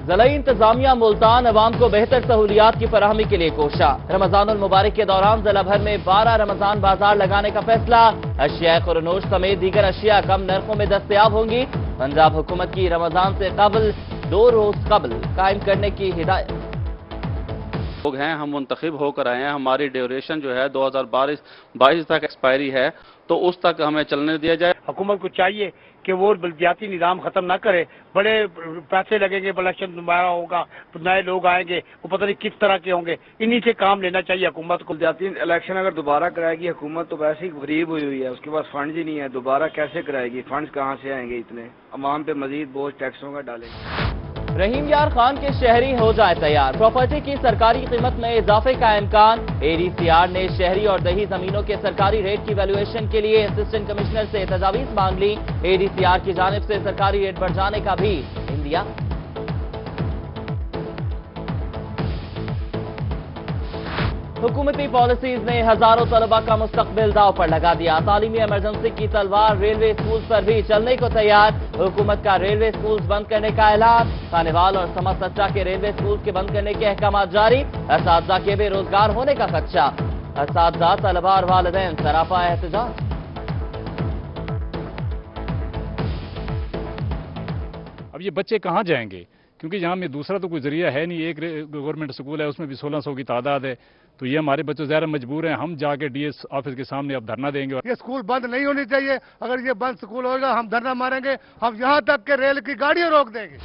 ضلعی انتظامیہ ملتان عوام کو بہتر سہولیات کی فراہمی کے لیے کوشاں۔ رمضان المبارک کے دوران ضلع بھر میں 12 رمضان بازار لگانے کا فیصلہ۔ اشیاء خورنوش سمیت دیگر اشیاء کم نرخوں میں دستیاب ہوں گی۔ پنجاب حکومت کی رمضان سے قبل 2 روز قبل قائم کرنے کی ہدایت۔ لوگ ہیں، ہم منتخب ہو کر آئے ہیں، ہماری ڈیوریشن جو ہے 2022 تک ایکسپائری ہے، تو اس تک ہمیں چلنے دیا جائے۔ حکومت کو چاہیے کہ وہ بلدیاتی نظام ختم نہ کرے۔ بڑے پیسے لگیں گے، الیکشن دوبارہ ہوگا تو نئے لوگ آئیں گے، وہ پتہ نہیں کس طرح کے ہوں گے، انہی سے کام لینا چاہیے حکومت کو۔ بلدیاتی الیکشن اگر دوبارہ کرائے گی حکومت تو ویسے ہی غریب ہوئی ہے، اس کے پاس فنڈز ہی نہیں ہے، دوبارہ کیسے کرائے گی؟ فنڈز کہاں سے آئیں گے اتنے؟ عوام پہ مزید بوجھ ٹیکسوں کا ڈالیں گے۔ رحیم یار خان کے شہری ہو جائے تیار، پراپرٹی کی سرکاری قیمت میں اضافے کا امکان۔ ADCR نے شہری اور دیہی زمینوں کے سرکاری ریٹ کی ویلیویشن کے لیے اسسٹنٹ کمشنر سے تجاویز مانگ لی۔ ADCR کی جانب سے سرکاری ریٹ بڑھ جانے کا بھی اندیا۔ حکومتی پالیسیز نے ہزاروں طلبہ کا مستقبل داؤ پر لگا دیا۔ تعلیمی ایمرجنسی کی تلوار ریلوے اسکولز پر بھی چلنے کو تیار۔ حکومت کا ریلوے اسکولز بند کرنے کا اعلان۔ خانیوال اور سما سچا کے ریلوے اسکولز کے بند کرنے کے احکامات جاری۔ اساتذہ کے بے روزگار ہونے کا خدشہ۔ اساتذہ، طلبہ اور والدین سراپا احتجاج۔ اب یہ بچے کہاں جائیں گے؟ کیونکہ یہاں میں دوسرا تو کوئی ذریعہ ہے نہیں۔ ایک گورنمنٹ اسکول ہے، اس میں بھی 1600 کی تعداد ہے، تو یہ ہمارے بچے ظاہر مجبور ہیں، ہم جا کے DS آفس کے سامنے اب دھرنا دیں گے۔ یہ اسکول بند نہیں ہونی چاہیے، اگر یہ بند اسکول ہوگا ہم دھرنا ماریں گے، ہم یہاں تک کہ ریل کی گاڑیاں روک دیں گے۔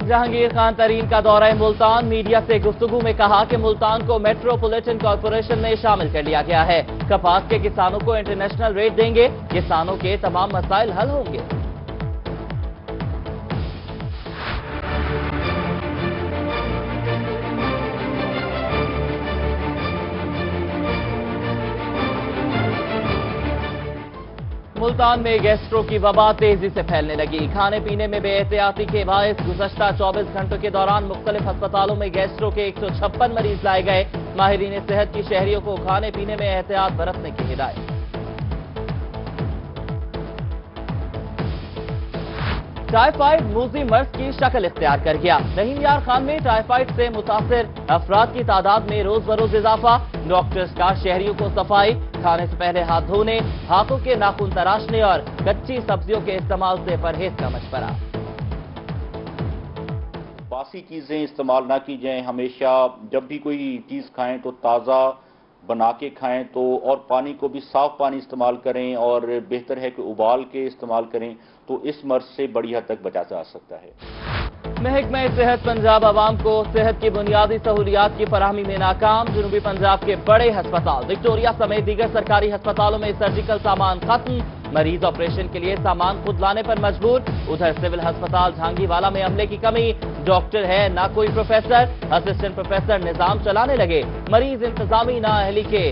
جہانگیر خان ترین کا دورہ ملتان، میڈیا سے گفتگو میں کہا کہ ملتان کو میٹروپولیٹن کارپوریشن میں شامل کر لیا گیا ہے۔ کپاس کے کسانوں کو انٹرنیشنل ریٹ دیں گے، کسانوں کے تمام مسائل حل ہوں گے۔ ملتان میں گیسٹرو کی وبا تیزی سے پھیلنے لگی۔ کھانے پینے میں بے احتیاطی کے باعث گزشتہ 24 گھنٹوں کے دوران مختلف ہسپتالوں میں گیسٹرو کے 156 مریض لائے گئے۔ ماہرین صحت کی شہریوں کو کھانے پینے میں احتیاط برتنے کی ہدایت۔ ٹائیفائڈ موذی مرض کی شکل اختیار کر گیا۔ رحیم یار خان میں ٹائیفائڈ سے متاثر افراد کی تعداد میں روز بروز اضافہ۔ ڈاکٹرز کا شہریوں کو صفائی، کھانے سے پہلے ہاتھ دھونے، ہاتھوں کے ناخن تراشنے اور کچی سبزیوں کے استعمال سے پرہیز کا مشورہ۔ باسی چیزیں استعمال نہ کی جائیں، ہمیشہ جب بھی کوئی چیز کھائیں تو تازہ بنا کے کھائیں، تو اور پانی کو بھی صاف پانی استعمال کریں، اور بہتر ہے کہ ابال کے استعمال کریں، تو اس مرض سے بڑی حد تک بچا جا سکتا ہے۔ محکمہ صحت پنجاب عوام کو صحت کی بنیادی سہولیات کی فراہمی میں ناکام۔ جنوبی پنجاب کے بڑے ہسپتال وکٹوریہ سمیت دیگر سرکاری ہسپتالوں میں سرجیکل سامان ختم۔ مریض آپریشن کے لیے سامان خود لانے پر مجبور۔ ادھر سول ہسپتال جھانگی والا میں عملے کی کمی، ڈاکٹر ہے نہ کوئی پروفیسر، اسسٹنٹ پروفیسر نظام چلانے لگے، مریض انتظامی نااہلی کے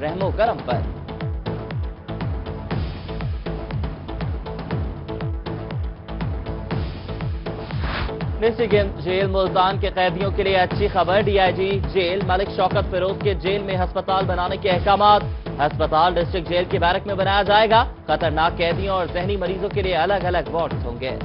رحم و کرم پر۔ مسیگن جیل ملتان کے قیدیوں کے لیے اچھی خبر۔ DIG جیل ملک شوکت فیروز کے جیل میں ہسپتال بنانے کے احکامات۔ ہسپتال ڈسٹرکٹ جیل کی بیرک میں بنایا جائے گا۔ خطرناک قیدیوں اور ذہنی مریضوں کے لیے الگ الگ وارڈز ہوں گے۔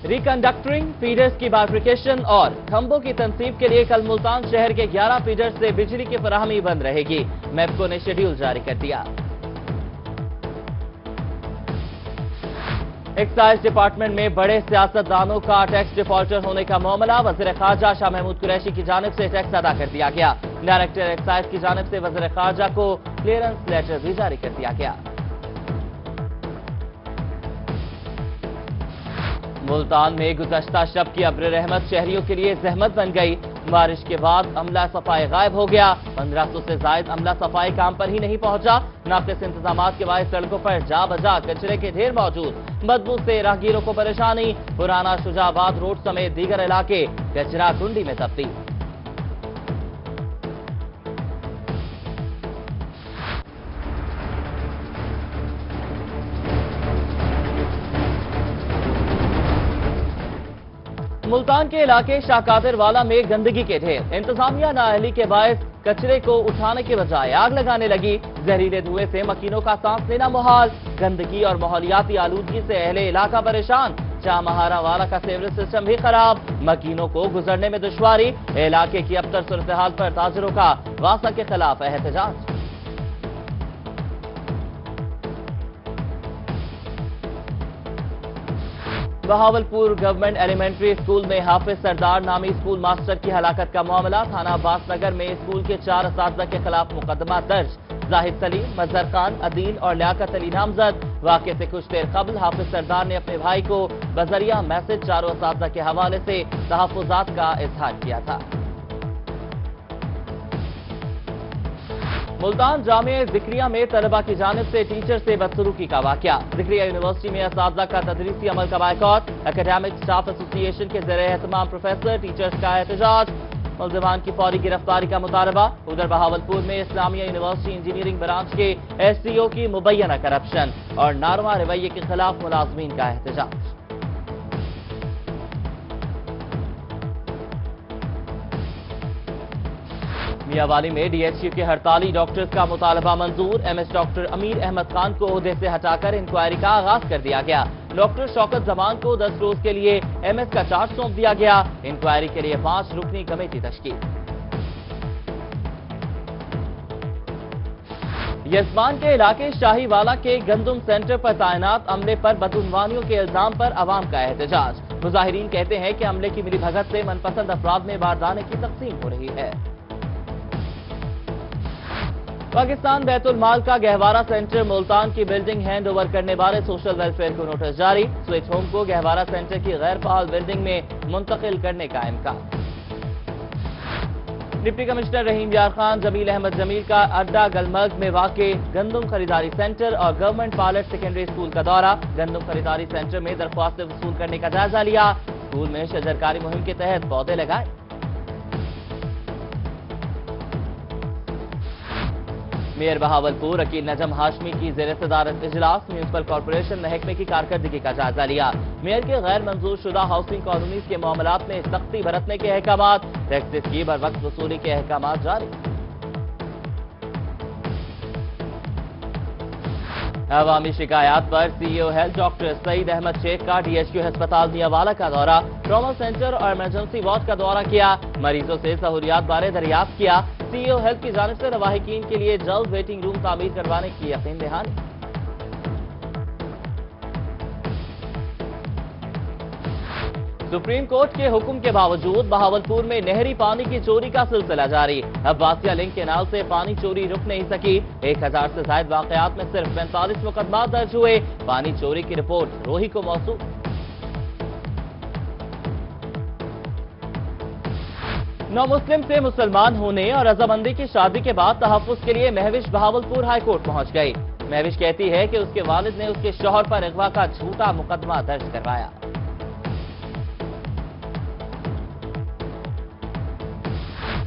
ریکنڈکٹرنگ، فیڈرز کی بائفرکیشن اور کھمبوں کی تنصیب کے لیے کل ملتان شہر کے 11 فیڈرز سے بجلی کی فراہمی بند رہے گی۔ میپکو نے شیڈیول جاری کر دیا۔ ایکسائز ڈپارٹمنٹ میں بڑے سیاستدانوں کا ٹیکس ڈیفالٹر ہونے کا معاملہ۔ وزیر خارجہ شاہ محمود قریشی کی جانب سے ٹیکس ادا کر دیا گیا۔ ڈائریکٹر ایکسائز کی جانب سے وزیر خارجہ کو کلیئرنس لیٹر بھی جاری کر دیا گیا۔ ملتان میں گزشتہ شب کی ابر رحمت شہریوں کے لیے زحمت بن گئی۔ بارش کے بعد عملہ صفائی غائب ہو گیا۔ 1500 سے زائد عملہ صفائی کام پر ہی نہیں پہنچا۔ ناقص انتظامات کے باعث سڑکوں پر جا بجا کچرے کے ڈھیر موجود۔ بدبو سے راہگیروں کو پریشانی۔ پرانا شجاع آباد روڈ سمیت دیگر علاقے کچرا کنڈی میں تبدیل۔ मुल्तान के इलाके शाहकादिर वाला में गंदगी के ढेर। इंतजामिया नाअहली के बायस कचरे को उठाने के बजाय आग लगाने लगी। जहरीले धुएं से मकीनों का सांस लेना मुहाल। गंदगी और माहौलियाती आलूदगी से अहले इलाका परेशान। शाह महारा वाला का सीवरेज सिस्टम भी खराब। मकीनों को गुजरने में दुश्वारी। इलाके की अबतर सूरत-ए-हाल पर ताजरों का वासा के खिलाफ एहतजाज। बहावलपुर गवर्नमेंट एलिमेंट्री स्कूल में हाफिज सरदार नामी स्कूल मास्टर की हलाकत का मामला। थाना अब्बास नगर में स्कूल के 4 असातिज़ा के खिलाफ मुकदमा दर्ज। जाहिद सलीम, मजहर खान, अदील और लियाकत अली नामजद। वाक़े से कुछ देर कबल हाफिज सरदार ने अपने भाई को बजरिया मैसेज चारों असातिज़ा के हवाले से तहफ़्फ़ुज़ात का इज़हार किया था। मुल्तान जामिया ज़िक्रिया में तलबा की जानिब से टीचर से बदसलूकी का वाक़या। ज़िक्रिया यूनिवर्सिटी में असातिज़ा का तदरीसी अमल का बायकॉट। एकेडमिक स्टाफ एसोसिएशन के ज़रिए एहतमाम प्रोफेसर टीचर्स का एहतजाज। मुल्ज़िमान की फौरी गिरफ्तारी का मुतालबा। उधर बहावलपुर में इस्लामिया यूनिवर्सिटी इंजीनियरिंग ब्रांच के एससीओ की मुबैना करप्शन और नारवा रवैये के खिलाफ मुलाजमीन का एहतजाज। मियांवाली में डीएचयू के हड़ताली डॉक्टर्स का मुतालबा मंजूर। एमएस डॉक्टर अमीर अहमद खान को ओहदे से हटाकर इंक्वायरी का आगाज कर दिया गया। डॉक्टर शौकत जमान को 10 रोज के लिए एमएस का चार्ज सौंप दिया गया। इंक्वायरी के लिए 5 रुकनी कमेटी तश्कील। यजमान के इलाके शाहीवाला के गंदुम सेंटर पर तैनात अमले पर बदउनवानियों के इल्जाम पर अवाम का एहतजाज। मुजाहिरीन कहते हैं कि अमले की मिलीभगत से मनपसंद अफराद में बारदाने की तकसीम हो रही है। पाकिस्तान बैतुल माल का गहवारा सेंटर मुल्तान की बिल्डिंग हैंड ओवर करने वाले सोशल वेलफेयर को नोटिस जारी। स्विच होम को गहवारा सेंटर की गैर फाल बिल्डिंग में मुंतकिल करने का इम्कान। डिप्टी कमिश्नर रहीम यार खान जमील अहमद जमील का अड्डा गलमर्ग में वाक़े गंदम खरीदारी सेंटर और गवर्नमेंट पायलट सेकेंडरी स्कूल का दौरा। गंदम खरीदारी सेंटर में दरख्वास्तें वसूल करने का जायजा लिया। स्कूल में शजरकारी मुहिम के तहत पौधे लगाए। मेयर बहावलपुर अकील नजम हाशमी की ज़ेर सदारत इजलास। म्यूनसिपल कॉर्पोरेशन महकमे की कारकर्दगी का जायजा लिया। मेयर के गैर मंजूर शुदा हाउसिंग कॉलोनीज के मामलात में सख्ती बरतने के अहकामात। टैक्सेस की बर वक्त वसूली के अहकामात जारी। अवामी शिकायत पर CEO health doctor Saeed Ahmed Sheikh का डीएचक्यू अस्पताल मियांवाला का दौरा। ट्रॉमा सेंटर और इमरजेंसी वार्ड का दौरा किया। मरीजों से सहूलियात बारे दरियाफ्त किया। सीईओ हेल्थ की जानिब से रवाहिकीन के लिए जल्द वेटिंग रूम तामीर करवाने की यकीन दहानी। सुप्रीम कोर्ट के हुक्म के बावजूद बहावलपुर में नहरी पानी की चोरी का सिलसिला जारी। अब्बासिया लिंक केनाल से पानी चोरी रुक नहीं सकी। 1000 से ज्यादा वाकयात में सिर्फ 45 मुकदमा दर्ज हुए। पानी चोरी की रिपोर्ट रोही को मौसूल। नौ मुस्लिम से मुसलमान होने और रजामंदी की शादी के बाद तहफ्फुज के लिए महविश बहावलपुर हाई कोर्ट पहुंच गई। महविश कहती है कि उसके वालिद ने उसके शौहर पर अगवा का झूठा मुकदमा दर्ज करवाया।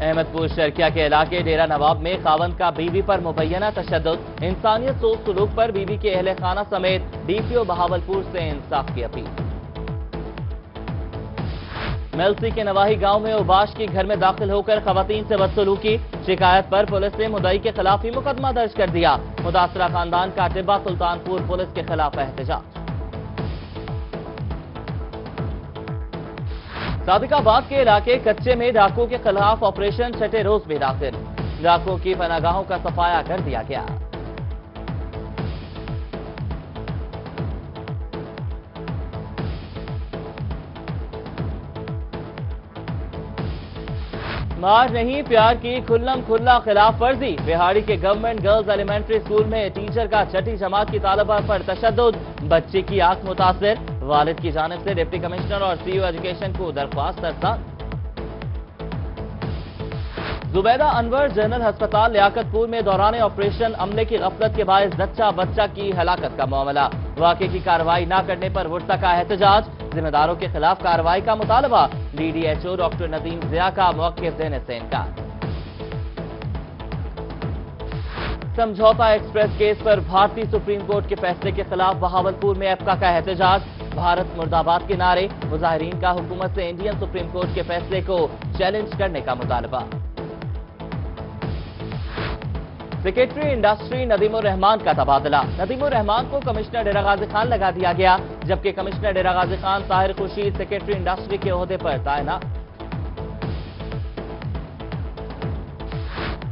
अहमदपुर शर्किया के इलाके डेरा नवाब में खावंद का बीवी पर मुबैना तशद्दुद। इंसानियत सोच सलूक पर बीवी के अहले खाना समेत डीपीओ बहावलपुर से इंसाफ की अपील। मेलसी के नवाही गांव में उबाश की घर में दाखिल होकर खवातीन से बदसलूकी। शिकायत पर पुलिस ने मुद्दई के खिलाफ ही मुकदमा दर्ज कर दिया। मुतासरा खानदान का टिब्बा सुल्तानपुर पुलिस के खिलाफ एहतजाज। सादिकाबाद के इलाके कच्चे में डाकुओं के खिलाफ ऑपरेशन छठे रोज भी दाखिल। डाकुओं की पनागाहों का सफाया कर दिया गया। मार नहीं प्यार की खुल्लम खुल्ला खिलाफ वर्जी। बिहाड़ी के गवर्नमेंट गर्ल्स एलिमेंट्री स्कूल में टीचर का छठी जमात की तालिबा पर तशद्दुद। बच्चे की आंख मुतासिर। वालिद की जानिब से डिप्टी कमिश्नर और सीईओ एजुकेशन को दरख्वास्त अरसाल। जुबैदा अनवर जनरल अस्पताल लियाकतपुर में दौरान ऑपरेशन अमले की गफलत के बायस जच्चा बच्चा की हलाकत का मामला। वाकई की कार्रवाई न करने पर वुर्सा का एहतजाज। जिम्मेदारों के खिलाफ कार्रवाई का मुतालबा। डीडीएचओ डॉक्टर नदीम जिया का मौक़िफ़ देने से इनकार। समझौता एक्सप्रेस केस पर भारतीय सुप्रीम कोर्ट के फैसले के खिलाफ बहावलपुर में एप्का का एहतजाज। भारत मुर्दाबाद के नारे, मुजाहिरीन का हुकूमत से इंडियन सुप्रीम कोर्ट के फैसले को चैलेंज करने का मुतालबा। सेक्रेटरी इंडस्ट्री नदीमुर रहमान का तबादला। नदीमुर रहमान को कमिश्नर डेरा गाजी खान लगा दिया गया, जबकि कमिश्नर डेरा गाजी खान ताहिर खुर्शीद सेक्रेटरी इंडस्ट्री के ओहदे पर तैनात।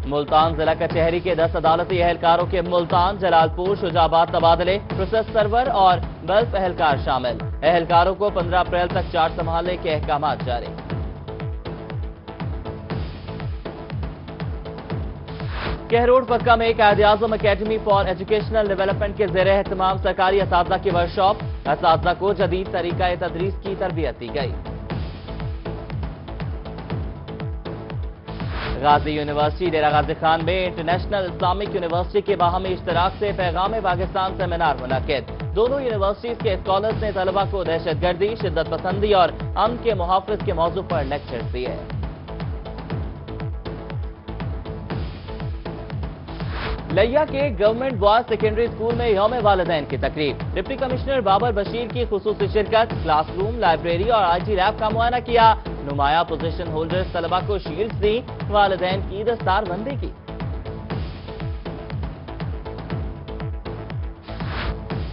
मुल्तान जिला कचहरी के 10 अदालती एहलकारों के मुल्तान, जलालपुर, शुजाबाद तबादले, प्रोसेस सर्वर और बल्ब एहलकार शामिल। एहलकारों को 15 अप्रैल तक चार्ज संभालने के अहकाम जारी। कहरोड पक्का में Quaid-e-Azam academy for educational development के ज़ेर एहतमाम सरकारी असातिज़ा की वर्कशॉप। असातिज़ा को जदीद तरीक़ा तदरीस की तरबियत दी गई। गाजी यूनिवर्सिटी डेरा गाजी खान में इंटरनेशनल इस्लामिक यूनिवर्सिटी के बाहमी इश्तराक से पैगाम पाकिस्तान सेमिनार मुनक्किद। दोनों यूनिवर्सिटीज के स्कॉलर्स ने तलबा को दहशतगर्दी, शिद्दत पसंदी और अमन के मुहाफ़िज के मौजू पर लेक्चर्स दिए। लिया के गवर्नमेंट बॉयज सेकेंडरी स्कूल में यौम वालिदैन की तकरीब। डिप्टी कमिश्नर बाबर बशीर की खुसूसी शिरकत। क्लासरूम, लाइब्रेरी और आईटी लैब का मुआयना किया। नुमाया पोजीशन होल्डर्स तलबा को शील्ड्स दी। वालिदैन की दस्तारबंदी की।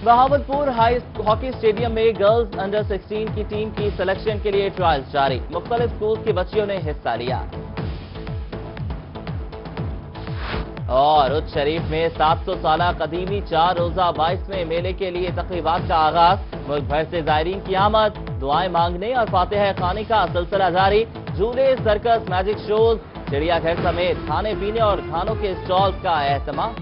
बहावलपुर हाई हॉकी स्टेडियम में गर्ल्स अंडर 16 की टीम की सिलेक्शन के लिए ट्रायल्स जारी। मुख्तलिफ स्कूल की बच्चियों ने हिस्सा लिया। और उच्च शरीफ में 700 साला कदीमी 4 रोजा 22वें मेले के लिए तकरीबात का आगाज। मुल्क भर से ज़ायरीन की आमद, दुआएं मांगने और फातिहा खानी का सिलसिला जारी। झूले, सर्कस, मैजिक शोज, चिड़ियाघर समेत खाने पीने और खानों के स्टॉल्स का एहतमाम।